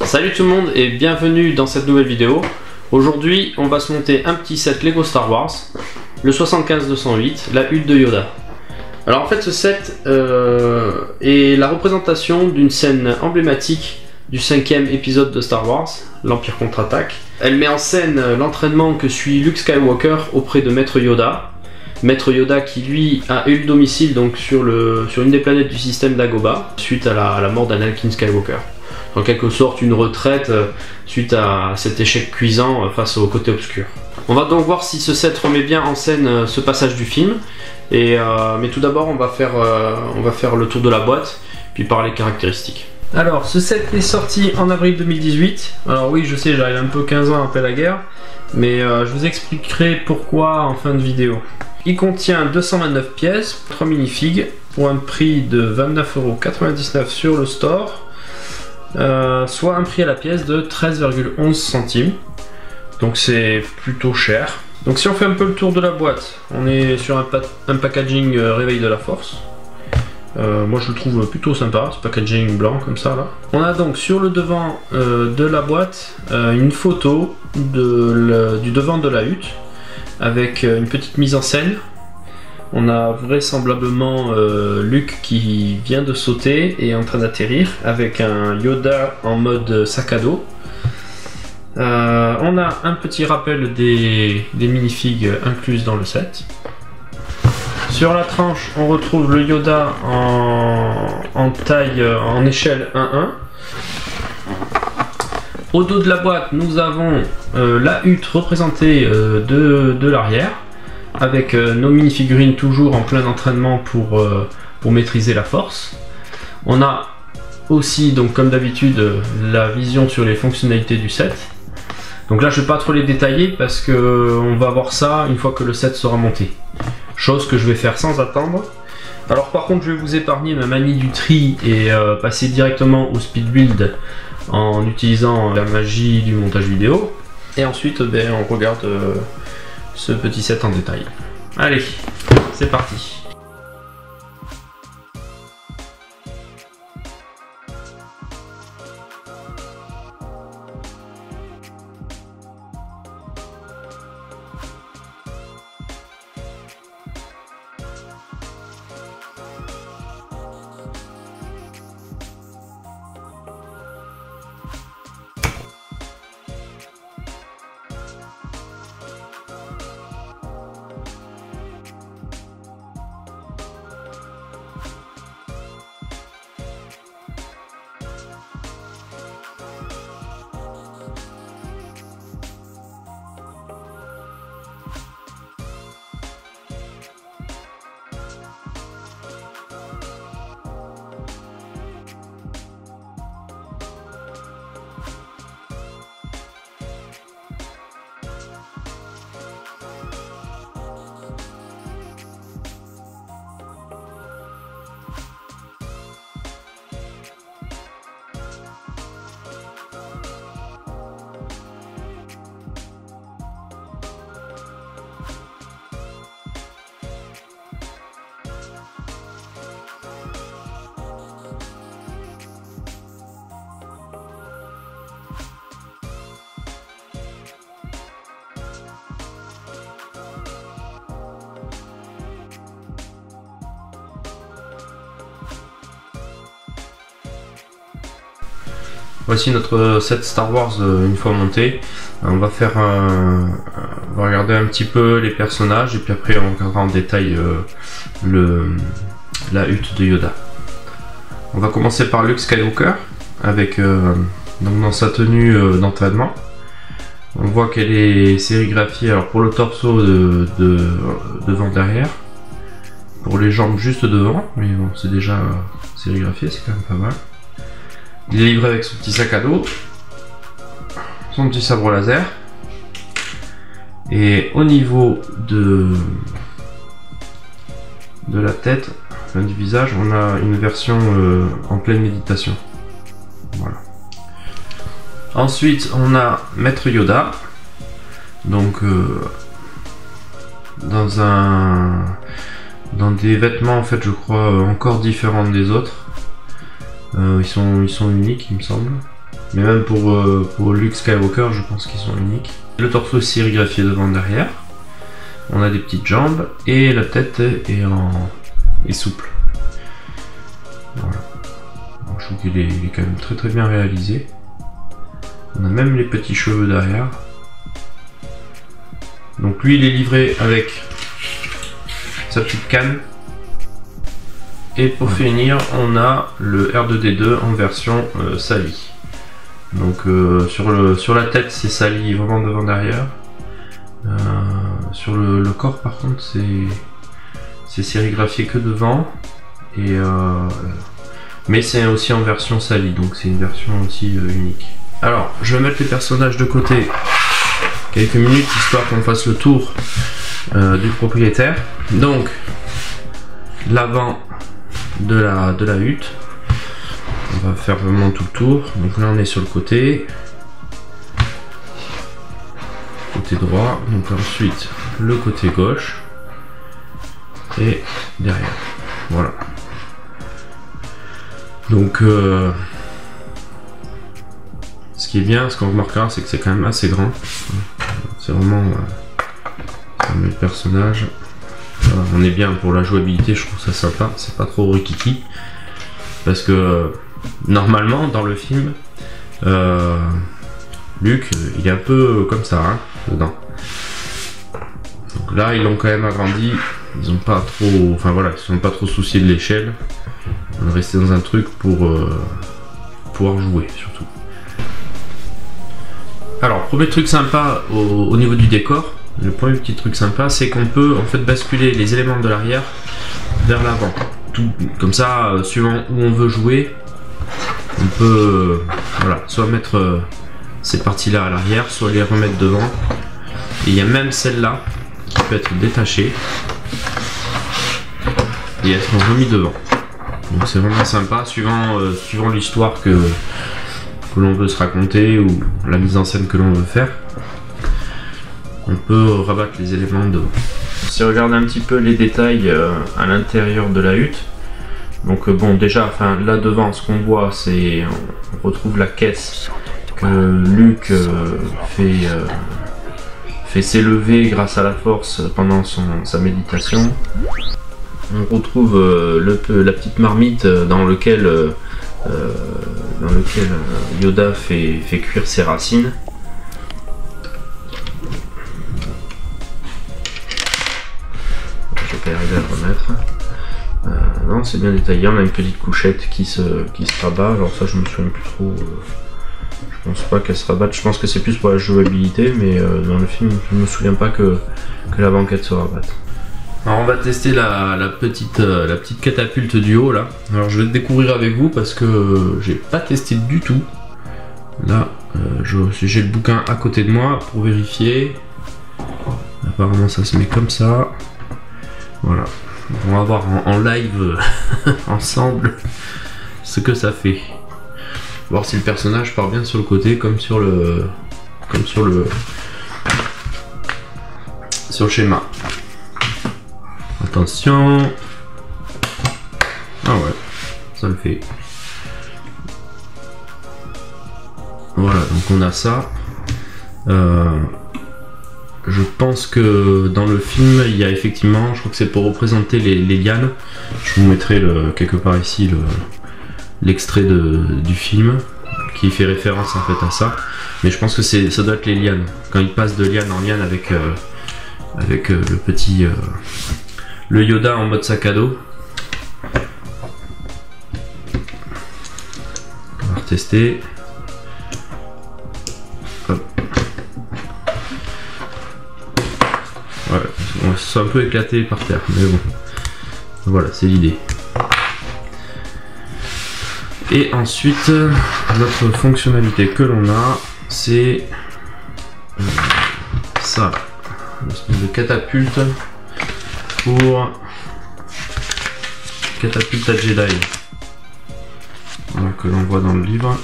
Salut tout le monde et bienvenue dans cette nouvelle vidéo. Aujourd'hui on va se monter un petit set Lego Star Wars, le 75-208, la hutte de Yoda. Alors en fait ce set est la représentation d'une scène emblématique du 5e épisode de Star Wars, l'Empire contre-attaque. Elle met en scène l'entraînement que suit Luke Skywalker auprès de Maître Yoda. Maître Yoda qui lui a eu le domicile donc sur une des planètes du système d'Agoba suite à la mort d'Anakin Skywalker. En quelque sorte une retraite suite à cet échec cuisant face au côté obscur. On va donc voir si ce set remet bien en scène ce passage du film. Mais tout d'abord on va faire le tour de la boîte, puis parler caractéristiques. Alors ce set est sorti en avril 2018. Alors oui je sais j'arrive un peu 15 ans après la guerre, mais je vous expliquerai pourquoi en fin de vidéo. Il contient 229 pièces, 3 minifigs pour un prix de 29,99 € sur le store. Soit un prix à la pièce de 13,11 centimes, donc c'est plutôt cher. Donc si on fait un peu le tour de la boîte, on est sur un packaging Réveil de la Force. Moi je le trouve plutôt sympa, ce packaging blanc comme ça là. On a donc sur le devant de la boîte une photo du devant de la hutte avec une petite mise en scène. On a vraisemblablement Luke qui vient de sauter et est en train d'atterrir avec un Yoda en mode sac à dos. On a un petit rappel des minifigs incluses dans le set. Sur la tranche, on retrouve le Yoda en taille, en échelle 1-1. Au dos de la boîte, nous avons la hutte représentée de l'arrière, avec nos mini-figurines toujours en plein entraînement pour maîtriser la force. On a aussi, donc comme d'habitude, la vision sur les fonctionnalités du set. Donc là je ne vais pas trop les détailler parce qu'on va voir ça une fois que le set sera monté. Chose que je vais faire sans attendre. Alors par contre je vais vous épargner ma manie du tri et passer directement au speed build en utilisant la magie du montage vidéo. Et ensuite on regarde ce petit set en détail. Allez, c'est parti. Voici notre set Star Wars une fois monté. On va regarder un petit peu les personnages et puis après on regardera en détail la hutte de Yoda. On va commencer par Luke Skywalker avec donc dans sa tenue d'entraînement. On voit qu'elle est sérigraphiée alors pour le torso devant derrière, pour les jambes juste devant, mais bon c'est déjà sérigraphié, c'est quand même pas mal. Il est livré avec son petit sac à dos, son petit sabre laser, et au niveau de la tête, enfin du visage, on a une version en pleine méditation. Voilà. Ensuite, on a Maître Yoda, donc dans dans des vêtements en fait je crois encore différents des autres. Ils sont uniques il me semble. Mais même pour Luke Skywalker je pense qu'ils sont uniques. Le torse est sérigraphié devant derrière. On a des petites jambes et la tête est souple. Voilà. Donc, je trouve qu'il est quand même très bien réalisé. On a même les petits cheveux derrière. Donc lui il est livré avec sa petite canne. Et pour finir on a le R2D2 en version sali. Donc sur la tête c'est sali vraiment devant derrière. Sur le corps par contre c'est sérigraphié que devant. Et mais c'est aussi en version sali, donc c'est une version aussi unique. Alors je vais mettre les personnages de côté quelques minutes histoire qu'on fasse le tour du propriétaire. Donc l'avant de la hutte, on va faire vraiment tout le tour. Donc là on est sur le côté droit, donc ensuite le côté gauche et derrière. Voilà. Donc ce qui est bien, ce qu'on remarquera, c'est que c'est quand même assez grand. C'est vraiment le personnage. Voilà, on est bien pour la jouabilité, je trouve ça sympa. C'est pas trop rikiki parce que normalement dans le film Luke il est un peu comme ça hein, dedans. Donc là ils l'ont quand même agrandi. Ils ont pas trop, enfin voilà, ils sont pas trop souciés de l'échelle. On est resté dans un truc pour pouvoir jouer surtout. Alors premier truc sympa au niveau du décor, le premier petit truc sympa, c'est qu'on peut en fait basculer les éléments de l'arrière vers l'avant. Tout comme ça, suivant où on veut jouer, on peut voilà, soit mettre ces parties-là à l'arrière, soit les remettre devant. Et il y a même celle-là qui peut être détachée et être remis devant. Donc c'est vraiment sympa, suivant l'histoire que l'on veut se raconter ou la mise en scène que l'on veut faire. On peut rabattre les éléments devant. Si on regarde un petit peu les détails à l'intérieur de la hutte, donc bon déjà, enfin là devant ce qu'on voit c'est, on retrouve la caisse que Luke fait s'élever grâce à la force pendant sa méditation. On retrouve la petite marmite dans lequel Yoda fait cuire ses racines. Je vais pas arriver à le remettre. Non, c'est bien détaillé. On a une petite couchette qui se rabat. Alors ça, je me souviens plus trop. Je pense pas qu'elle se rabatte. Je pense que c'est plus pour la jouabilité, mais dans le film, je me souviens pas que la banquette se rabatte. Alors on va tester la petite catapulte du haut là. Alors je vais le découvrir avec vous parce que j'ai pas testé du tout. Là, j'ai le bouquin à côté de moi pour vérifier. Apparemment ça se met comme ça. Voilà. On va voir en live ensemble ce que ça fait. Voir si le personnage part bien sur le côté comme sur le schéma. Attention. Ah ouais, ça le fait. Voilà, donc on a ça. Je pense que dans le film, il y a effectivement, je crois que c'est pour représenter les lianes. Je vous mettrai quelque part ici l'extrait du film qui fait référence en fait à ça. Mais je pense que ça doit être les lianes. Quand il passe de liane en liane avec le petit le Yoda en mode sac à dos. On va retester. Hop. Ouais, on se sent un peu éclaté par terre, mais bon. Voilà, c'est l'idée. Et ensuite, notre fonctionnalité que l'on a, c'est ça, une espèce de catapulte pour catapulte à Jedi. Voilà, que l'on voit dans le livre.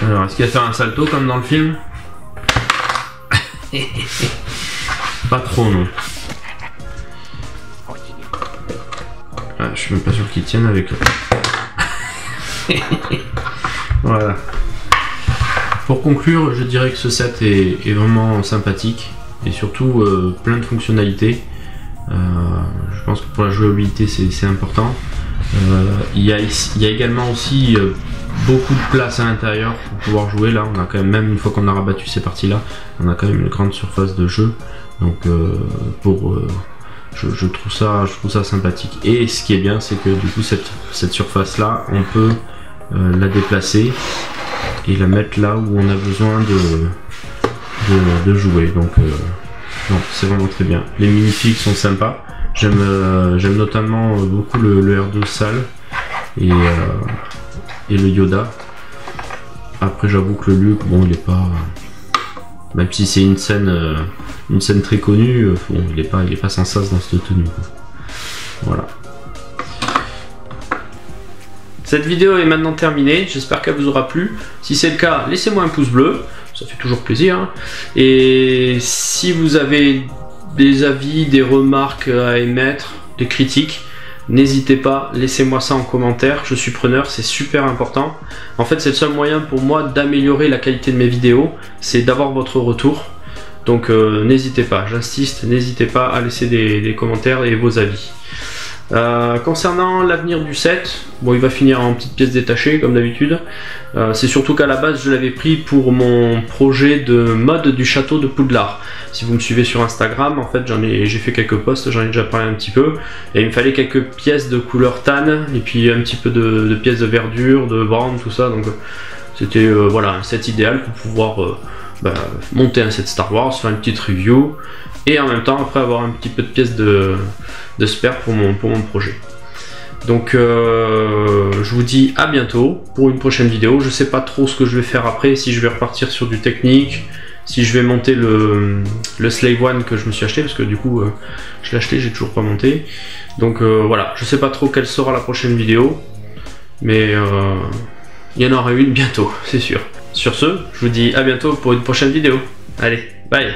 Alors, est-ce qu'il va faire un salto comme dans le film? Pas trop, non. Ah, je suis même pas sûr qu'ils tiennent avec. Voilà. Pour conclure, je dirais que ce set est vraiment sympathique et surtout plein de fonctionnalités. Je pense que pour la jouabilité c'est important. Il y a également aussi beaucoup de place à l'intérieur pour pouvoir jouer. Là on a quand même une fois qu'on a rabattu ces parties là, on a quand même une grande surface de jeu. Donc je trouve ça sympathique. Et ce qui est bien, c'est que du coup cette surface là, on peut la déplacer et la mettre là où on a besoin de jouer. Donc non, c'est vraiment très bien. Les minifigs sont sympas. J'aime notamment beaucoup le R2 sale et le Yoda. Après j'avoue que le Luke, bon il est pas, même si c'est une scène très connue, bon, il est pas sans sas dans cette tenue quoi. Voilà. Cette vidéo est maintenant terminée, j'espère qu'elle vous aura plu. Si c'est le cas, laissez-moi un pouce bleu, ça fait toujours plaisir, hein. Et si vous avez des avis, des remarques à émettre, des critiques, n'hésitez pas, laissez-moi ça en commentaire, je suis preneur, c'est super important. En fait, c'est le seul moyen pour moi d'améliorer la qualité de mes vidéos, c'est d'avoir votre retour. Donc n'hésitez pas, j'insiste, n'hésitez pas à laisser des commentaires et vos avis. Concernant l'avenir du set, bon, il va finir en petites pièces détachées comme d'habitude. C'est surtout qu'à la base je l'avais pris pour mon projet de mode du château de Poudlard. Si vous me suivez sur Instagram, en fait j'ai fait quelques posts, j'en ai déjà parlé un petit peu. Et il me fallait quelques pièces de couleur tan et puis un petit peu de pièces de verdure, de brown, tout ça. Donc c'était voilà, un set idéal pour pouvoir monter un set Star Wars, faire une petite review. Et en même temps après avoir un petit peu de pièces de spare pour mon projet. Donc je vous dis à bientôt pour une prochaine vidéo. Je sais pas trop ce que je vais faire après, si je vais repartir sur du technique, si je vais monter le Slave One que je me suis acheté, parce que du coup je l'ai acheté, j'ai toujours pas monté. Donc voilà, je sais pas trop quelle sera la prochaine vidéo, mais il y en aura une bientôt, c'est sûr. Sur ce, je vous dis à bientôt pour une prochaine vidéo. Allez, bye!